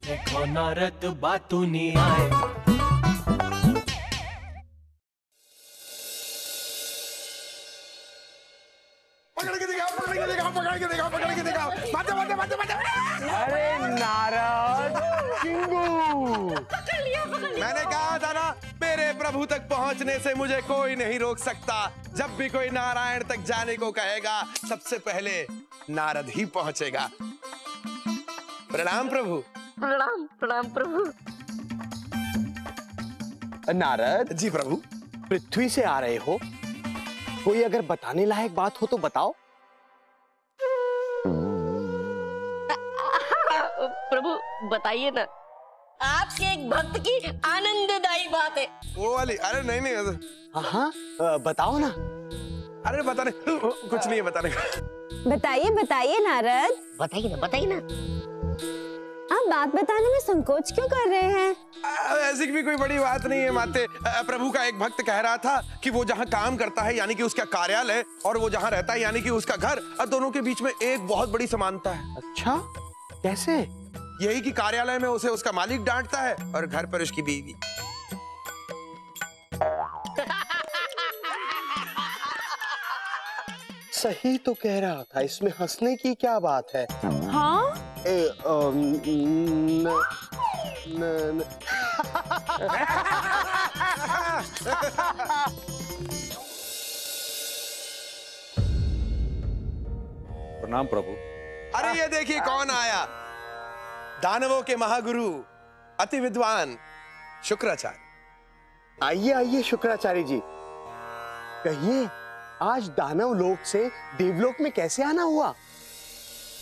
देखो नारद बातू नहीं आए। पकड़ के दिखाओ, पकड़ के दिखाओ, पकड़ के दिखाओ, पकड़ के दिखाओ। माते माते माते माते। अरे नारद चिंगू, मैंने कहा था ना, मेरे प्रभु तक पहुंचने से मुझे कोई नहीं रोक सकता। जब भी कोई नारायण तक जाने को कहेगा, सबसे पहले नारद ही पहुंचेगा। प्रणाम प्रभु। प्रणाम प्रणाम प्रभु। नारद जी प्रभु। पृथ्वी से आ रहे हो, कोई अगर बताने लायक बात हो तो बताओ। प्रभु बताइए ना, आपके एक भक्त की आनंददायी बात है। वो वाली? अरे नहीं नहीं। हाँ बताओ ना। अरे बताने कुछ नहीं है बताने का। बताइए बताइए नारद, बताइए ना, बताइए ना। आप बात बताने में संकोच क्यों कर रहे हैं? ऐसी भी कोई बड़ी बात नहीं है माते। प्रभु का एक भक्त कह रहा था कि वो जहाँ काम करता है यानी कि उसका कार्यालय, और वो जहाँ रहता है यानी कि उसका घर, दोनों के बीच में एक बहुत बड़ी समानता है। अच्छा, कैसे? यही कि कार्यालय में उसे उसका मालिक डांटता है और घर पर उसकी बीवी। सही तो कह रहा था, इसमें हंसने की क्या बात है? हाँ? प्रणाम प्रभु। अरे ये देखिए कौन आया, दानवों के महागुरु, अति विद्वान शुक्राचार्य। आइए आइए शुक्राचार्य जी, कहिए आज दानव लोक से देवलोक में कैसे आना हुआ?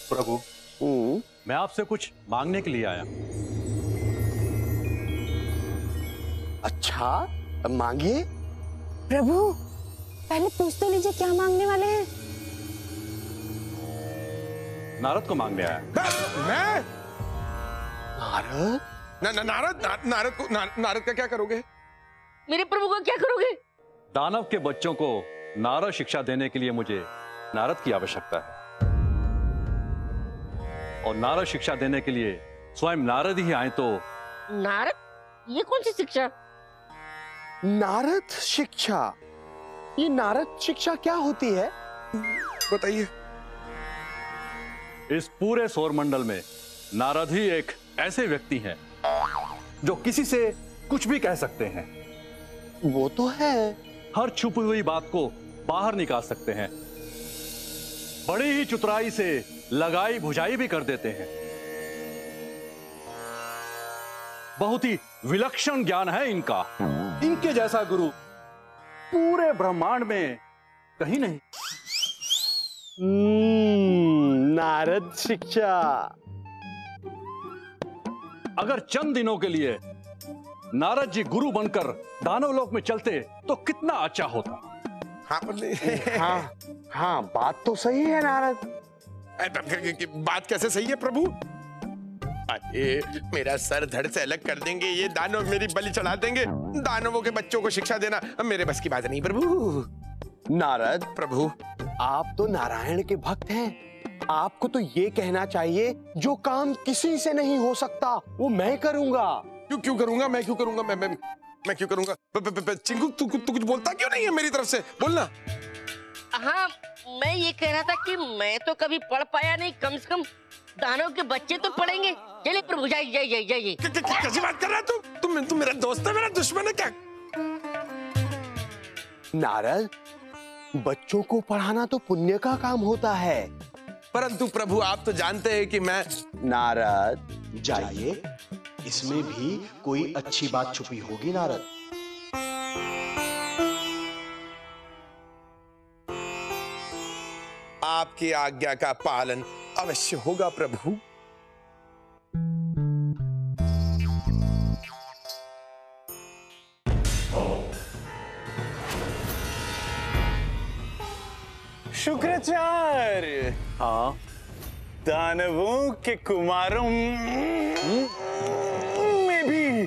प्रभु मैं आपसे कुछ मांगने के लिए आया। अच्छा मांगिए। प्रभु पहले पूछ तो लीजिए क्या मांगने वाले हैं। नारद को मांगने आया। मैं? नारद? नारद का क्या करोगे? मेरे प्रभु को क्या करोगे? दानव के बच्चों को नारद शिक्षा देने के लिए मुझे नारद की आवश्यकता है, और नारद शिक्षा देने के लिए स्वयं नारद ही आए तो। नारद? ये कौन सी शिक्षा? नारद शिक्षा? ये नारद शिक्षा क्या होती है? बताइए। इस पूरे सौरमंडल में नारद ही एक ऐसे व्यक्ति हैं जो किसी से कुछ भी कह सकते हैं। वो तो है। हर छुपी हुई बात को बाहर निकाल सकते हैं, बड़ी ही चतुराई से लगाई भुजाई भी कर देते हैं। बहुत ही विलक्षण ज्ञान है इनका। इनके जैसा गुरु पूरे ब्रह्मांड में कहीं नहीं। नारद शिक्षा। अगर चंद दिनों के लिए नारद जी गुरु बनकर दानवलोक में चलते तो कितना अच्छा होता। हाँ हाँ बात तो सही है नारद। बात कैसे सही है प्रभु? अरे मेरा सर धड़ से अलग कर देंगे ये दानव, मेरी बलि चढ़ा देंगे। दानवों के बच्चों को शिक्षा देना मेरे बस की बात नहीं प्रभु। नारद प्रभु आप तो नारायण के भक्त हैं, आपको तो ये कहना चाहिए जो काम किसी से नहीं हो सकता वो मैं करूंगा। क्यों करूंगा? मैं क्यों करूंगा? मैं क्यों करूंगा? चिंकू तू कुछ बोलता क्यों नहीं है मेरी तरफ से? बोलना। हाँ मैं ये कह रहा था कि मैं तो कभी पढ़ पाया नहीं, कम से कम दानव के बच्चे तो पढ़ेंगे। चलिए प्रभु जाइए। कैसी बात कर रहा है तुम मेरा दोस्त है, मेरा दुश्मन है क्या? नारद बच्चों को पढ़ाना तो पुण्य का काम होता है। परंतु प्रभु आप तो जानते हैं कि मैं। नारद जाइए, इसमें भी कोई अच्छी बात छुपी होगी नारद। आपकी आज्ञा का पालन अवश्य होगा प्रभु। शुक्राचार्य। हाँ दानवों के कुमारों में भी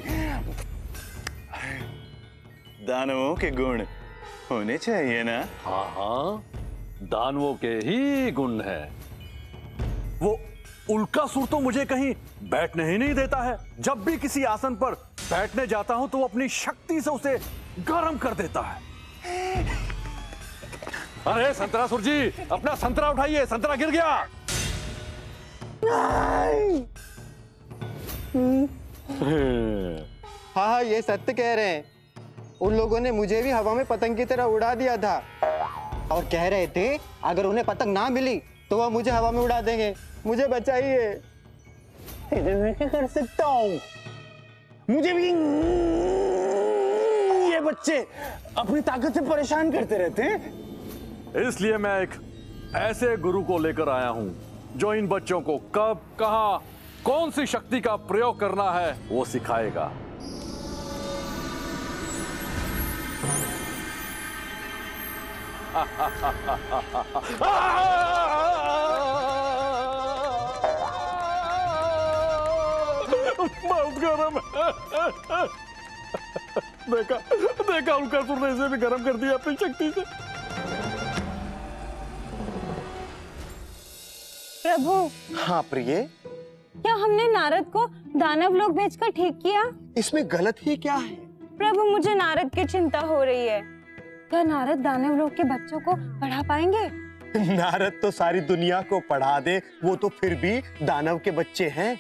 दानवों के गुण होने चाहिए ना? हाँ दानवों के ही गुण है। वो उल्कासुर तो मुझे कहीं बैठने ही नहीं देता है। जब भी किसी आसन पर बैठने जाता हूं तो वो अपनी शक्ति से उसे गर्म कर देता है। अरे संतरासुर जी, अपना संतरा उठाइए, संतरा गिर गया। हाँ, ये सत्य कह रहे हैं। उन लोगों ने मुझे भी हवा में पतंग की तरह उड़ा दिया था और कह रहे थे अगर उन्हें पतंग ना मिली तो वह मुझे हवा में उड़ा देंगे। मुझे बचाइए। मैं क्या कर सकता हूँ? मुझे भी ये बच्चे अपनी ताकत से परेशान करते रहते हैं। इसलिए मैं एक ऐसे गुरु को लेकर आया हूं जो इन बच्चों को कब, कहां, कौन सी शक्ति का प्रयोग करना है वो सिखाएगा। बहुत गरम है। देखा उल्कासुर ने इसे भी गरम कर दिया अपनी शक्ति से। प्रभु। हाँ प्रिय, क्या हमने नारद को दानव लोग भेजकर ठीक किया? इसमें गलत ही क्या है? प्रभु, मुझे नारद की चिंता हो रही है। क्या नारद दानव लोग के बच्चों को पढ़ा पाएंगे? नारद तो सारी दुनिया को पढ़ा दे, वो तो फिर भी दानव के बच्चे हैं।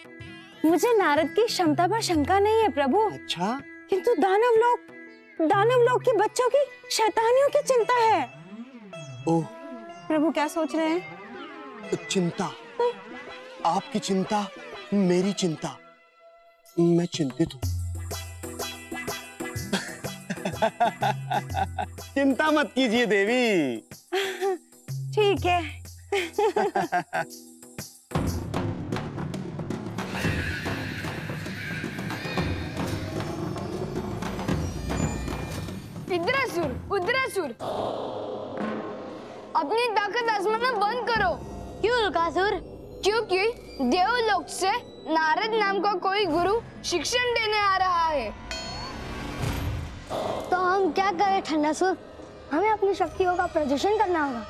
मुझे नारद की क्षमता पर शंका नहीं है प्रभु। अच्छा, किंतु दानव लोग के बच्चों की शैतानियों की चिंता है। ओह प्रभु, क्या सोच रहे हैं? चिंता, आपकी चिंता मेरी चिंता। मैं चिंतित हूँ। चिंता मत कीजिए देवी। ठीक है। उद्रासुर, अपनी ताकत आजमाना बंद करो। क्यों उल्कासुर? क्योंकि देवलोक से नारद नाम का कोई गुरु शिक्षण देने आ रहा है। तो हम क्या करें ठंडासुर? हमें अपनी शक्तियों का प्रदर्शन करना होगा।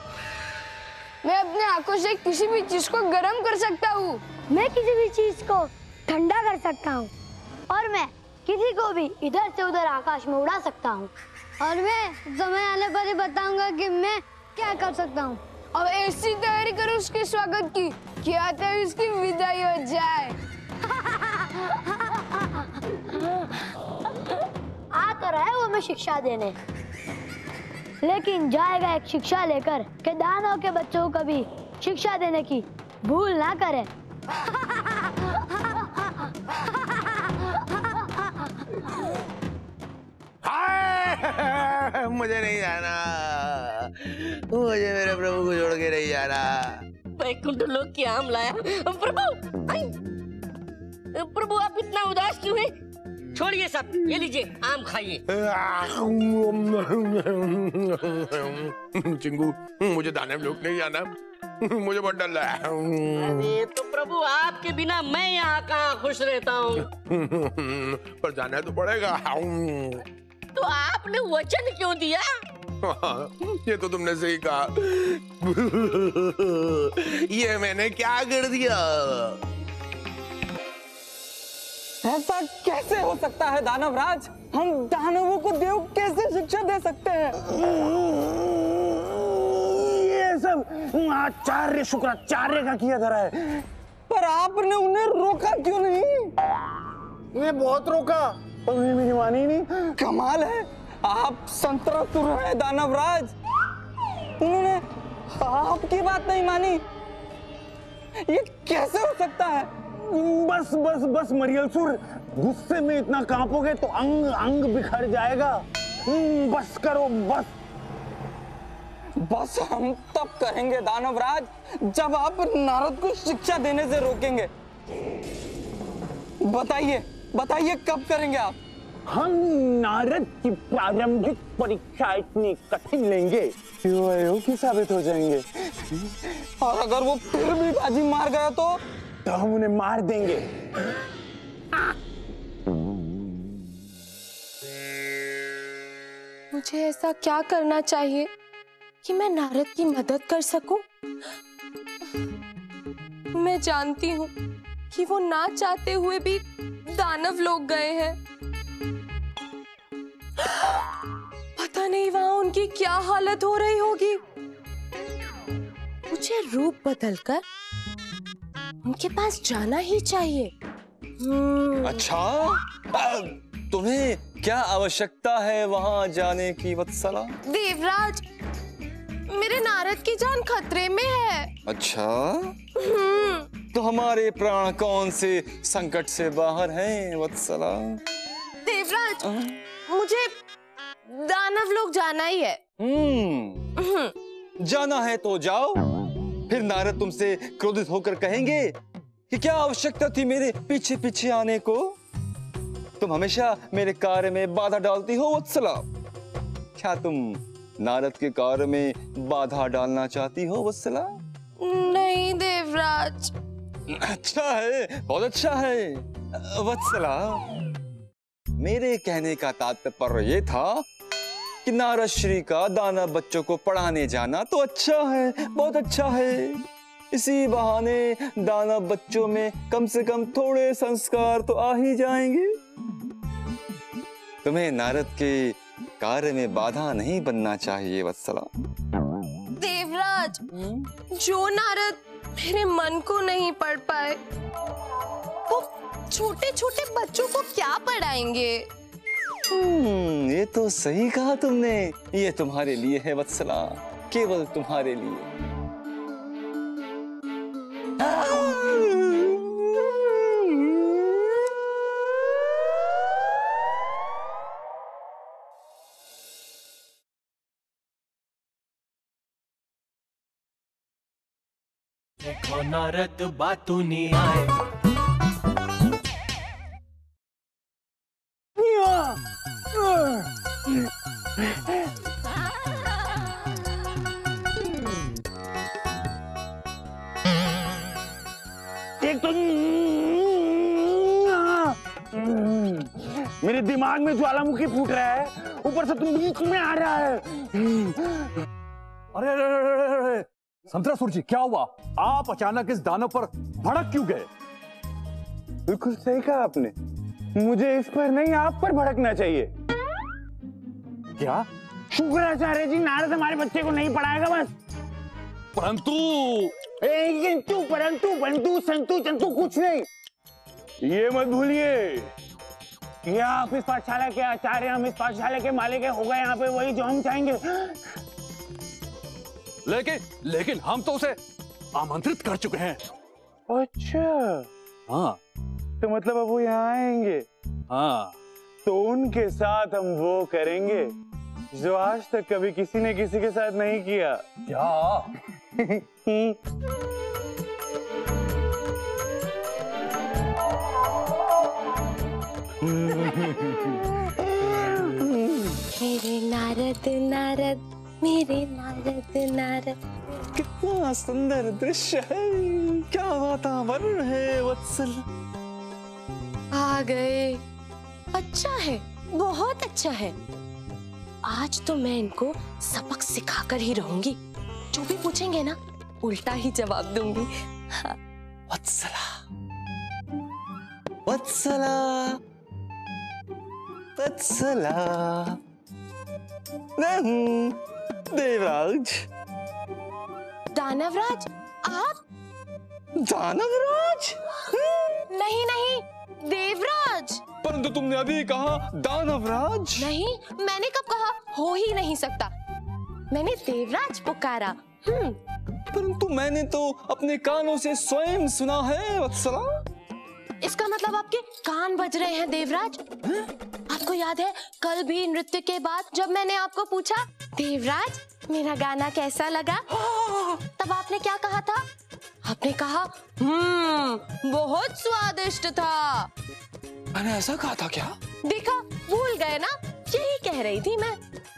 मैं अपने आंखों से किसी भी चीज को गर्म कर सकता हूँ। मैं किसी भी चीज को ठंडा कर सकता हूँ और मैं किसी को भी इधर से उधर आकाश में उड़ा सकता हूँ। और मैं समय आने पर ही बताऊंगा कि मैं क्या कर सकता हूँ। अब ऐसी तैयारी करो उसके स्वागत की कि आते ही उसकी विदाई हो जाए। आ तो रहा है वो हमें शिक्षा देने, लेकिन जाएगा एक शिक्षा लेकर कि दानव के बच्चों को कभी शिक्षा देने की भूल ना करें। मुझे नहीं जाना, मुझे मेरे प्रभु को छोड़ के नहीं जाना। वैकुंठ लोक की आम लाया। प्रभु आप इतना उदास क्यों हैं? छोड़िए सब, ये लीजिए आम खाइए। चिंगू, मुझे दानव लोक नहीं जाना, मुझे बहुत डर लगा। अरे तो प्रभु आपके बिना मैं यहाँ कहाँ खुश रहता हूँ। पर जाना तो पड़ेगा। तो आपने वचन क्यों दिया? ये तो तुमने सही कहा। ये मैंने क्या कर दिया? ऐसा कैसे हो सकता है दानवराज? हम दानवों को देव कैसे शिक्षा दे सकते हैं? ये सब आचार्य शुक्राचार्य का किया धरा है। पर आपने उन्हें रोका क्यों नहीं? मैं बहुत रोका, उन्हें मेरी मानी नहीं। कमाल है, आप संतरासुर हैं दानवराज। उन्होंने आपकी बात नहीं मानी। ये कैसे हो सकता है? बस बस बस मरियलसुर, गुस्से में इतना कांपोगे तो अंग अंग बिखर जाएगा। बस करो बस। बस हम तब करेंगे दानवराज जब आप नारद को शिक्षा देने से रोकेंगे। बताइए कब करेंगे आप? हम नारद की प्रारंभिक परीक्षा इतनी कठिन लेंगे कि वो अयोग्य साबित हो जाएंगे। और अगर वो फिर भी बाजी मार गया तो हम उन्हें मार देंगे। मुझे ऐसा क्या करना चाहिए कि मैं नारद की मदद कर सकूं? मैं जानती हूँ कि वो ना चाहते हुए भी दानव लोग गए हैं। पता नहीं वहां उनकी क्या हालत हो रही होगी। मुझे रूप बदलकर उनके पास जाना ही चाहिए। अच्छा, तुम्हें क्या आवश्यकता है वहां जाने की वत्सला? देवराज, मेरे नारद की जान खतरे में है। अच्छा, तो हमारे प्राण कौन से संकट से बाहर हैं वत्सला? देवराज, मुझे दानव लोग जाना ही है। जाना है तो जाओ। फिर नारद तुमसे क्रोधित होकर कहेंगे कि क्या आवश्यकता थी मेरे पीछे पीछे आने को? तुम हमेशा मेरे कार्य में बाधा डालती हो वत्सला। क्या तुम नारद के कार्य में बाधा डालना चाहती हो वत्सला? नहीं देवराज। अच्छा है, बहुत अच्छा है वत्सला। मेरे कहने का तात्पर्य ये था कि नारद श्री का दानव बच्चों को पढ़ाने जाना तो अच्छा है, बहुत अच्छा है। इसी बहाने दानव बच्चों में कम से कम थोड़े संस्कार तो आ ही जाएंगे। तुम्हें नारद के कार्य में बाधा नहीं बनना चाहिए वत्सला। देवराज, जो नारद मेरे मन को नहीं पढ़ पाए, वो छोटे छोटे बच्चों को क्या पढ़ाएंगे? ये तो सही कहा तुमने। ये तुम्हारे लिए है वत्सला, केवल तुम्हारे लिए। देखो नारद बातूनी आए। एक तो मेरे दिमाग में ज्वालामुखी फूट रहा है, ऊपर से तुम बीच में आ रहा है। अरे अरे संतरासुर जी, क्या हुआ? आप अचानक इस दानव पर भड़क क्यों गए? बिल्कुल सही कहा आपने। मुझे इस पर नहीं, आप पर भड़कना चाहिए। क्या? शुक्राचार्य जी, नारद हमारे बच्चे को नहीं पढ़ाएगा बस। परंतु परंतु संतु चंतु कुछ नहीं। ये मत भूलिए, ये आप इस पाठशाला के आचार्य, हम इस पाठशाला के मालिक हो गए यहाँ पे, वही जो हम चाहेंगे। लेकिन हम तो उसे आमंत्रित कर चुके हैं। अच्छा, हाँ। तो मतलब अब वो यहाँ आएंगे? हाँ। तो उनके साथ हम वो करेंगे जो आज तक कभी किसी ने किसी के साथ नहीं किया। क्या? मेरे नारद नारद, मेरे नारद नारद। कितना सुंदर दृश्य है, क्या वातावरण है वत्सल। आ गए। अच्छा है, बहुत अच्छा है। आज तो मैं इनको सबक सिखाकर ही रहूंगी। जो भी पूछेंगे ना, उल्टा ही जवाब दूंगी। हाँ। वत्सला, वत्सला, वत्सला। मैं हूँ देवराज। दानवराज, आप? दानवराज? नहीं नहीं, देवराज। परंतु तुमने अभी कहा दानवराज। नहीं, मैंने कब कहा? हो ही नहीं सकता। मैंने देवराज पुकारा। परंतु मैंने तो अपने कानों से स्वयं सुना है वत्सला। इसका मतलब आपके कान बज रहे हैं देवराज। आपको याद है कल भी नृत्य के बाद जब मैंने आपको पूछा, देवराज मेरा गाना कैसा लगा, तब आपने क्या कहा था? आपने कहा बहुत स्वादिष्ट था। मैंने ऐसा कहा था क्या? देखा, भूल गए ना? यही कह रही थी मैं।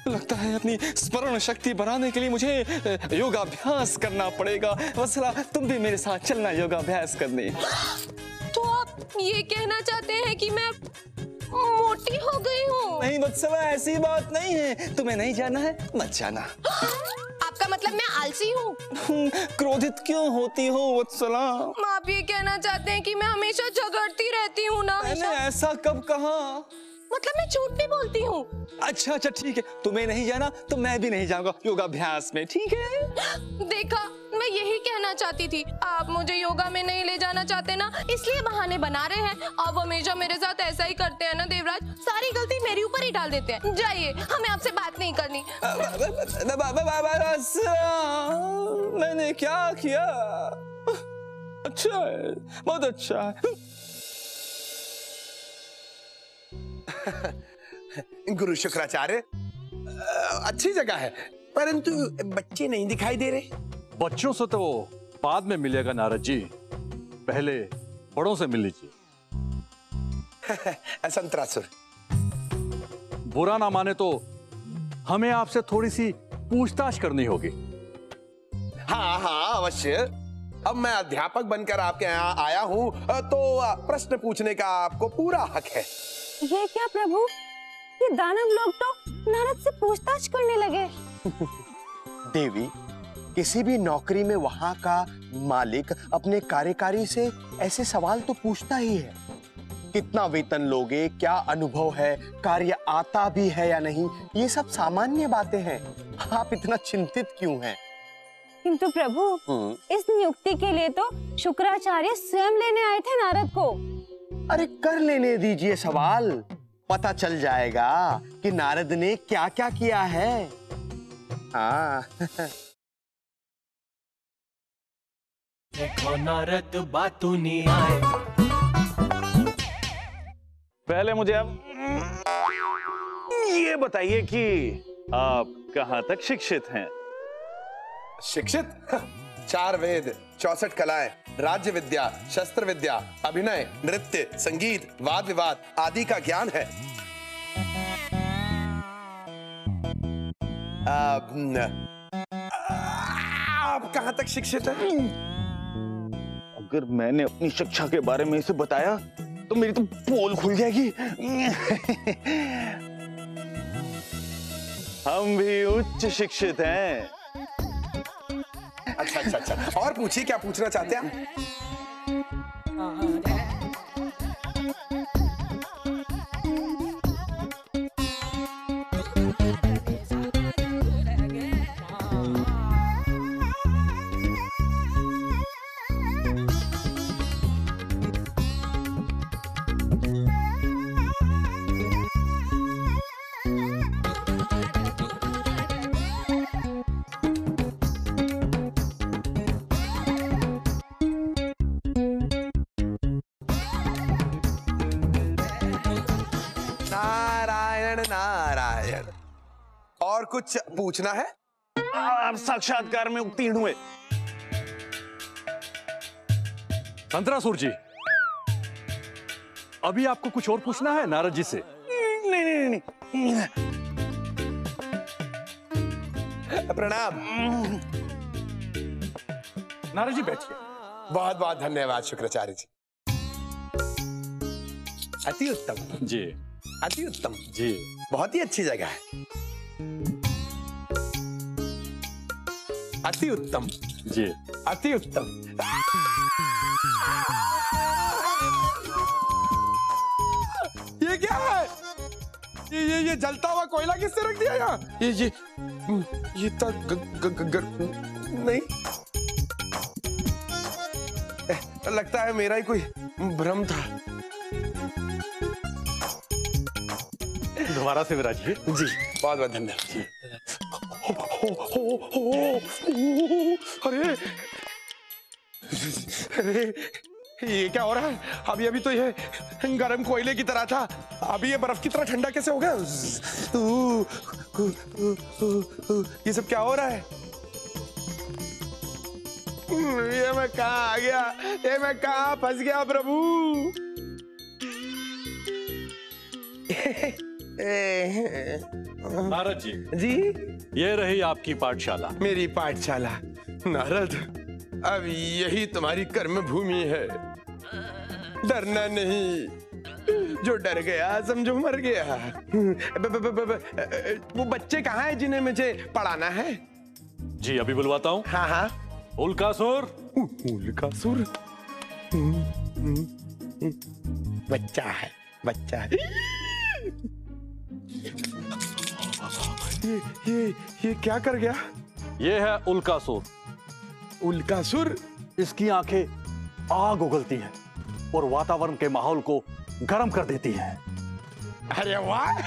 लगता है अपनी स्मरण शक्ति बढ़ाने के लिए मुझे योगाभ्यास करना पड़ेगा। वत्सला, तुम भी मेरे साथ चलना योगाभ्यास करने। तो आप ये कहना चाहते हैं कि मैं मोटी हो गई हूँ? नहीं वत्सला, ऐसी बात नहीं है। तुम्हें नहीं जाना है, मत जाना। आपका मतलब मतलब मैं आलसी हूँ। क्रोधित क्यों होती हो वत्सला? आप ये कहना चाहते हैं कि मैं हमेशा झगड़ती रहती हूँ ना? मैंने ऐसा कब कहा? मतलब मैं झूठ भी बोलती हूँ। अच्छा अच्छा ठीक है, तुम्हें नहीं जाना तो मैं भी नहीं जाऊंगा योगाभ्यास में, ठीक है? देखा, मैं यही कहना चाहती थी। आप मुझे योगा में नहीं ले जाना चाहते ना, इसलिए बहाने बना रहे हैं। आप हमेशा मेरे साथ ऐसा ही करते हैं ना देवराज, सारी गलती मेरे ऊपर ही डाल देते हैं। जाइए, हमें आपसे बात नहीं करनी। मैंने क्या किया? अच्छा है, बहुत अच्छा है। गुरु शुक्राचार्य, अच्छी जगह है, परंतु बच्चे नहीं दिखाई दे रहे। बच्चों से तो बाद में मिलेगा नारद जी, पहले बड़ों से मिल लीजिए। संतरासुर, बुरा ना माने तो हमें आपसे थोड़ी सी पूछताछ करनी होगी। हाँ हाँ अवश्य। अब मैं अध्यापक बनकर आपके यहाँ आया हूँ तो प्रश्न पूछने का आपको पूरा हक है। ये क्या प्रभु, ये दानव लोग तो नारद से पूछताछ करने लगे। देवी, किसी भी नौकरी में वहां का मालिक अपने कार्यकारी से ऐसे सवाल तो पूछता ही है। कितना वेतन लोगे, क्या अनुभव है, कार्य आता भी है या नहीं, ये सब सामान्य बातें हैं। आप इतना चिंतित क्यों हैं? किंतु प्रभु, इस नियुक्ति के लिए तो शुक्राचार्य स्वयं लेने आए थे नारद को। अरे कर लेने दीजिए सवाल, पता चल जाएगा कि नारद ने क्या क्या किया है। हाँ। देखो नारद बातूनी आए। पहले मुझे अब ये बताइए कि आप कहाँ तक शिक्षित हैं? शिक्षित? 4 वेद, 64 कलाएं, राज्य विद्या, शस्त्र विद्या, अभिनय, नृत्य, संगीत, वाद विवाद आदि का ज्ञान है। आप कहाँ तक शिक्षित हैं? अगर मैंने अपनी शिक्षा के बारे में इसे बताया तो मेरी तो पोल खुल जाएगी। हम भी उच्च शिक्षित हैं। अच्छा अच्छा अच्छा, और पूछिए, क्या पूछना चाहते हैं आप? नारायण नारायण। और कुछ पूछना है? आप साक्षात्कार में उत्तीर्ण हुए। संतरासुर जी, अभी आपको कुछ और पूछना है नारद जी से? नहीं। प्रणाम। नारद जी बैठिए। बहुत बहुत धन्यवाद शुक्राचार्य जी। अति उत्तम जी, अति उत्तम जी, बहुत ही अच्छी जगह है। अति उत्तम जी, अति उत्तम। ये क्या है? ये जलता हुआ कोयला किसने रख दिया यहाँ? ये तो नहीं, लगता है मेरा ही कोई भ्रम था। दोबारा से विराजिए। जी, बहुत बहुत धन्यवाद। अरे अरे, ये क्या हो रहा है? अभी तो ये गरम कोयले की तरह था, अभी ये बर्फ की तरह ठंडा कैसे हो गया? ये सब क्या हो रहा है? ये मैं कहाँ आ गया? ये मैं कहाँ फंस गया प्रभु? नारद जी, जी, ये रही आपकी पाठशाला। मेरी पाठशाला। नारद, अब यही तुम्हारी कर्म भूमि है। डरना नहीं, जो डर गया समझो मर गया। वो बच्चे कहाँ हैं जिन्हें मुझे पढ़ाना है? जी अभी बुलवाता हूँ। हाँ हाँ। उल्कासुर। उल्कासुर बच्चा है, बच्चा है। ये क्या कर गया? ये है उल्कासुर। उल्कासुर? इसकी आंखें आग उगलती हैं और वातावरण के माहौल को गर्म कर देती हैं। अरे वाह!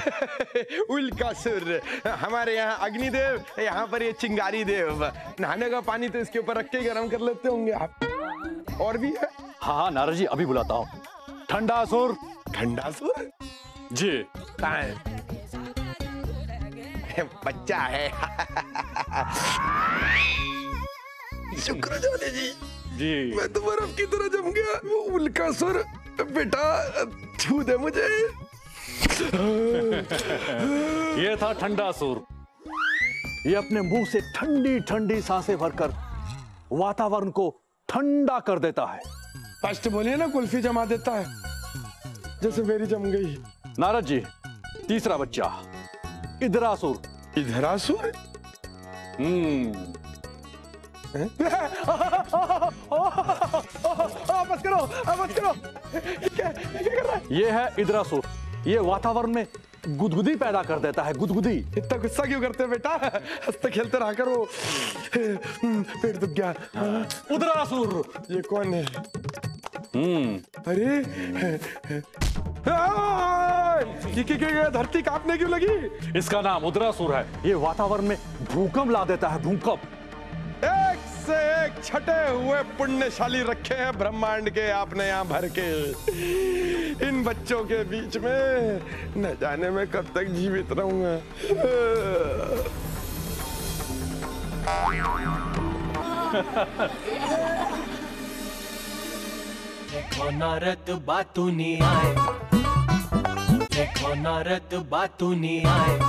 उल्कासुर। हमारे यहाँ अग्निदेव, यहाँ पर ये चिंगारी देव। नहाने का पानी तो इसके ऊपर रख के गर्म कर लेते होंगे आप। और भी है? हाँ नारद जी अभी बुलाता हूँ। ठंडासुर। ठंडासुर? जी। कहाँ है? बच्चा है। शुक्र जाने जी, मैं तो बर्फ की तरह जम गया। उल्कासुर बेटा छू दे मुझे। ये था ठंडासुर। ये अपने मुंह से ठंडी ठंडी सांसें भरकर वातावरण को ठंडा कर देता है। फर्स्ट बोलिए ना, कुल्फी जमा देता है जैसे मेरी जम गई। नारद जी तीसरा बच्चा इधरासुर। इधरासुर? बस करो, बस करो। क्या कर रहा है? ये है इधरासुर। ये वातावरण में गुदगुदी पैदा कर देता है। गुदगुदी। इतना गुस्सा क्यों करते हैं बेटा? हंसते खेलते रहा करो। पेट दुख गया। उधरासुर। ये कौन है? अरे ये धरती कांपने क्यों लगी? इसका नाम उधरासुर है। ये वातावरण में भूकंप ला देता है। भूकंप। एक से एक छटे हुए पुण्यशाली रखे हैं ब्रह्मांड के आपने यहाँ भर के। इन बच्चों के बीच में न जाने मैं कब तक जीवित रहूंगा। देखो नारद बातूनी आए, देखो नारद बातूनी आए।